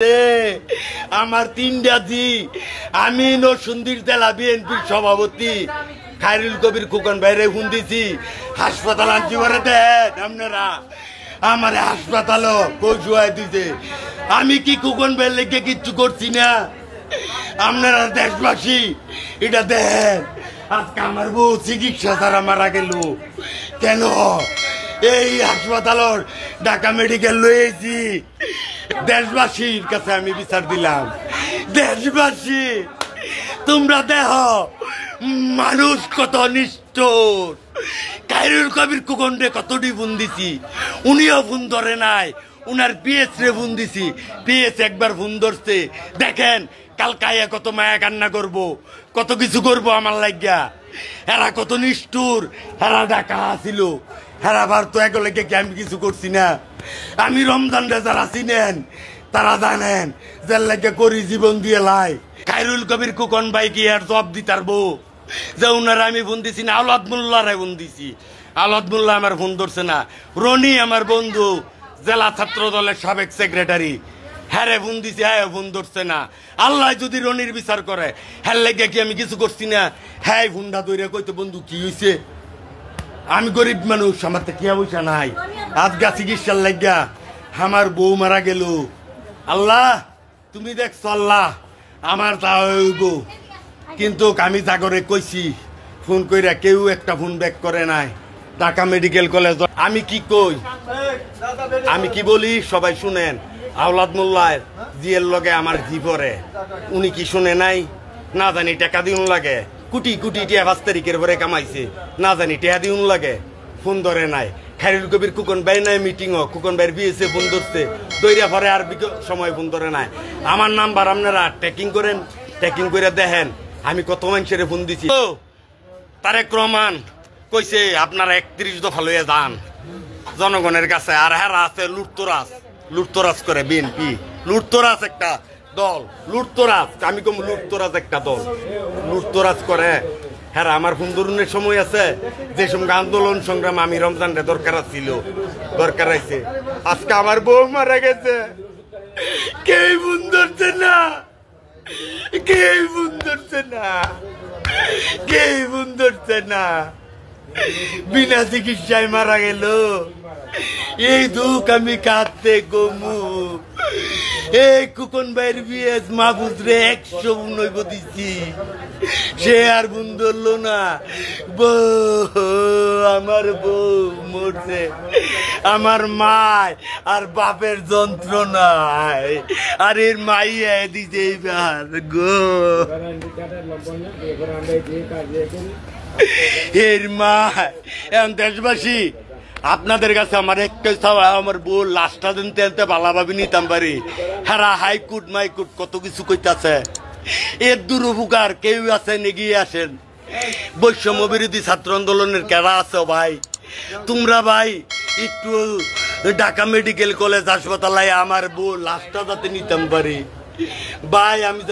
আমার তিনটা জি আমি নরসিংদীর জেলা বিএনপির সভাপতি খায়রুল কবির খোকন ভাইরে ফোন দিছি হাসপাতাল আনছি করে দেন আপনারা আমার হাসপাতালও কৌশুয়ায় দিছে আমি কি খোকন ভাইয়ের লেগে কিচ্ছু করছি না আপনারা দেশবাসী এটা দেন আজকে আমার বউ চিকিৎসা ছাড়া মারা গেল কেন এই হাসপাতালের ঢাকা মেডিকেল লয়েছি দেশবাসীর কাছে আমি বিচার দিলাম দেশবাসী তোমরা দেহ মানুষ কত নিষ্ঠুর খায়রুল কবির খোকনরে কতটি ফোন দিছি উনিও ফোন ধরে নাই উনার পিএস রে ফোন দিছি পিএস একবার ফোন ধরছে দেখেন কালকাইয়া কত মায়া কান্না করব কত কিছু করব আমার লাগিয়া এরা কত নিষ্ঠুর এরা ঢাকা আসিল হেরা বার তো এক লেগে কি আমি কিছু করছি না আমি রমজান যারা চিনেন তারা জানেন যে লেগে করি জীবন দিয়ে লাই খায়রুল কবির খোকন ভাই কি আর জব দিতার বউ যে উনারা আমি ফোন দিছি না আওলাদ মোল্লারে ফোন দিছি আওলাদ মোল্লা আমার ফোন ধরছে না রনি আমার বন্ধু জেলা ছাত্র দলের সাবেক সেক্রেটারি হ্যারে ফোন দিছি হ্যাঁ ফোন ধরছে না আল্লাহ যদি রনির বিচার করে হ্যাঁ লেগে কি আমি কিছু করছি না হ্যাঁ ফোনটা ধরে কইতে বন্ধু কি হয়েছে আমি গরিব মানুষ আমার তো কিয়া পয়সা নাই আজগা চিকিৎসার লাগিয়া আমার বউ মারা গেল আল্লাহ তুমি দেখছো আল্লাহ আমার তা হইব কিন্তু আমি জাগরে কইছি ফোন কইরা কেউ একটা ফোন ব্যাক করে নাই ঢাকা মেডিকেল কলেজ আমি কি কই আমি কি বলি সবাই শুনেন আওলাদ মোল্লার জিয়ের লগে আমার জি পরে উনি কি শুনে নাই না জানি টাকা দিউন লাগে কোটি কোটি টিয়া 5 তারিখের পরে কামাইছে না জানি টিয়া দিউন লাগে ফোন ধরে নাই খায়রুল কবির খোকন ভাই নাই মিটিং খোকন ভাইয়ের বিএসএ ফোন ধরছে দইরা পরে আর সময় ফোন ধরে নাই আমার নাম্বার আপনারা ট্র্যাকিং করেন ট্র্যাকিং করে দেখেন আমি কত মানুষের ফোন দিছি তারেক রহমান কইছে আপনারা 31 দফা লইয়া যান জনগণের কাছে আর হেরা আছে লুটতরাজ করে বিএনপি লুটতরাজ একটা দল লুটতরাজ আমি কম লুটতরাজ একটা দল লুটতরাজ করে হ্যাঁ আমার সুন্দরের সময় আছে যে সময় আন্দোলন সংগ্রাম আমি রমজানটা দরকার ছিল দরকার আছে আজকে আমার বউ মারা গেছে কেউ ফোন ধরছে না কেউ ফোন ধরছে না কেউ ফোন ধরছে না বিনা চিকিৎসায় মারা গেল এই দুঃখ আমি কাঁদতে গমু এই খোকন ভাইয়ের বিএস মাহফুজ রে 119 দিছি সে আর বোন ধরলো না আমার বউ মরছে আমার মায় আর বাপের যন্ত্রণায় আর এর মাইয়া দিছে এইবার গো এর মা এখন দেশবাসী আপনাদের কাছে আমার একটা চাওয়া আমার বউ লাশটা দিন তেলতে ভালোভাবে নিতাম পারি হারা হাইকোর্ট মাইকোর্ট কত কিছু কইতাছে এর দুরুপকার কেউ আছেন এগিয়ে আসেন বৈষম্য বিরোধী ছাত্র আন্দোলনের কেরা আছে ভাই তোমরা ভাই একটু ঢাকা মেডিকেল কলেজ হাসপাতালে আমার বউ লাশটা যাতে নিতাম পারি ভাই আমি